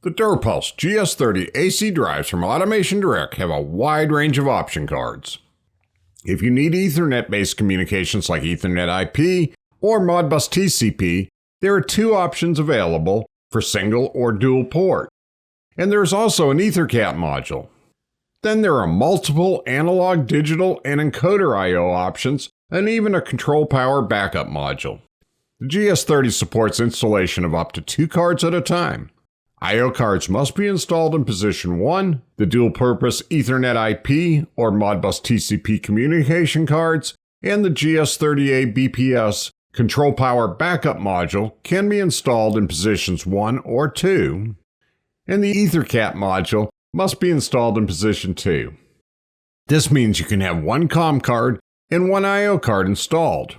The DURApulse GS30 AC drives from Automation Direct have a wide range of option cards. If you need Ethernet-based communications like Ethernet IP or Modbus TCP, there are two options available for single or dual port. And there is also an EtherCAT module. Then there are multiple analog, digital, and encoder I/O options, and even a control power backup module. The GS30 supports installation of up to 2 cards at a time. I/O cards must be installed in position 1, the dual-purpose Ethernet IP or Modbus TCP communication cards, and the GS30A BPS control power backup module can be installed in positions 1 or 2, and the EtherCAT module must be installed in position 2. This means you can have one COM card and one I/O card installed,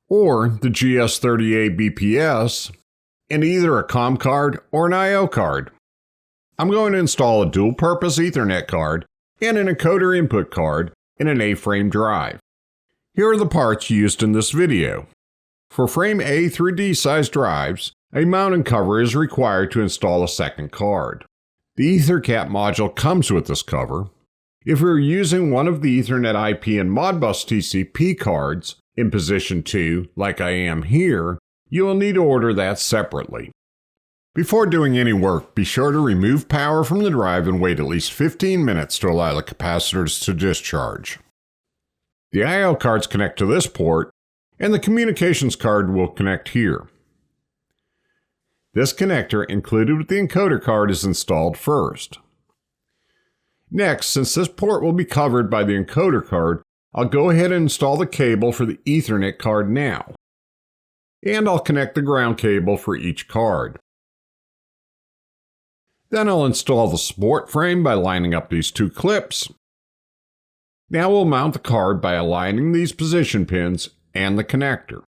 or the GS30A BPS, and either a COM card or an I/O card. I'm going to install a dual-purpose Ethernet card and an encoder input card in an A-frame drive. Here are the parts used in this video. For frame A through D size drives, a mounting cover is required to install a second card. The EtherCAT module comes with this cover. If you're using one of the Ethernet IP and Modbus TCP cards in position 2, like I am here, you will need to order that separately. Before doing any work, be sure to remove power from the drive and wait at least 15 minutes to allow the capacitors to discharge. The I/O cards connect to this port, and the communications card will connect here. This connector included with the encoder card is installed first. Next, since this port will be covered by the encoder card, I'll go ahead and install the cable for the Ethernet card now. And I'll connect the ground cable for each card. Then I'll install the support frame by lining up these 2 clips. Now we'll mount the card by aligning these position pins and the connector.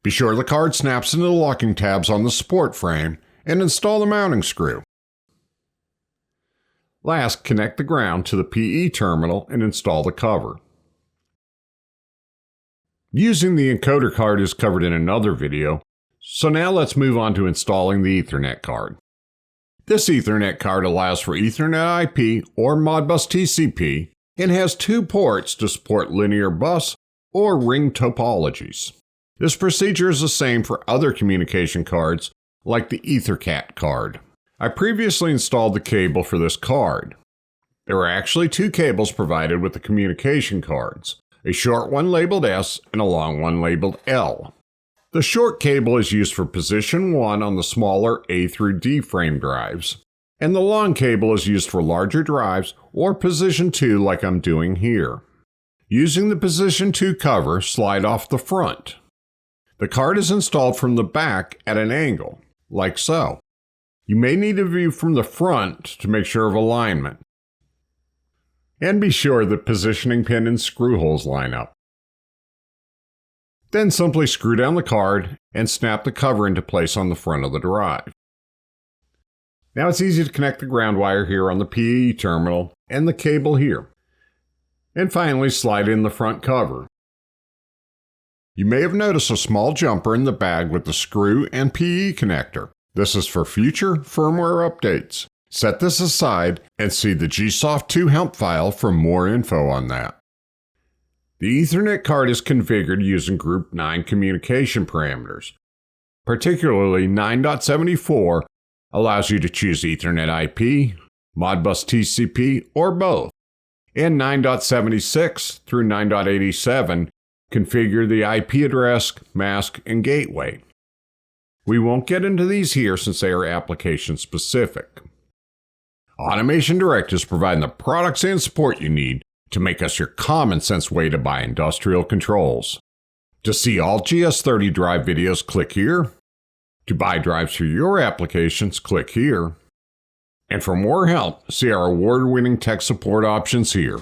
Be sure the card snaps into the locking tabs on the support frame and install the mounting screw. Last, connect the ground to the PE terminal and install the cover. Using the encoder card is covered in another video, so now let's move on to installing the Ethernet card. This Ethernet card allows for Ethernet IP or Modbus TCP and has 2 ports to support linear bus or ring topologies. This procedure is the same for other communication cards like the EtherCAT card. I previously installed the cable for this card. There are actually 2 cables provided with the communication cards. A short one labeled S and a long one labeled L. The short cable is used for position 1 on the smaller A through D frame drives, and the long cable is used for larger drives or position 2 like I'm doing here. Using the position 2 cover, slide off the front. The card is installed from the back at an angle, like so. You may need to view from the front to make sure of alignment. And be sure that positioning pin and screw holes line up. Then simply screw down the card and snap the cover into place on the front of the drive. Now it's easy to connect the ground wire here on the PE terminal and the cable here. And finally slide in the front cover. You may have noticed a small jumper in the bag with the screw and PE connector. This is for future firmware updates. Set this aside and see the GSoft2 help file for more info on that. The Ethernet card is configured using Group 9 communication parameters. Particularly 9.74 allows you to choose Ethernet IP, Modbus TCP, or both. And 9.76 through 9.87 configure the IP address, mask, and gateway. We won't get into these here since they are application specific. Automation Direct is providing the products and support you need to make us your common sense way to buy industrial controls. To see all GS30 drive videos, click here. To buy drives for your applications, click here. And for more help, see our award-winning tech support options here.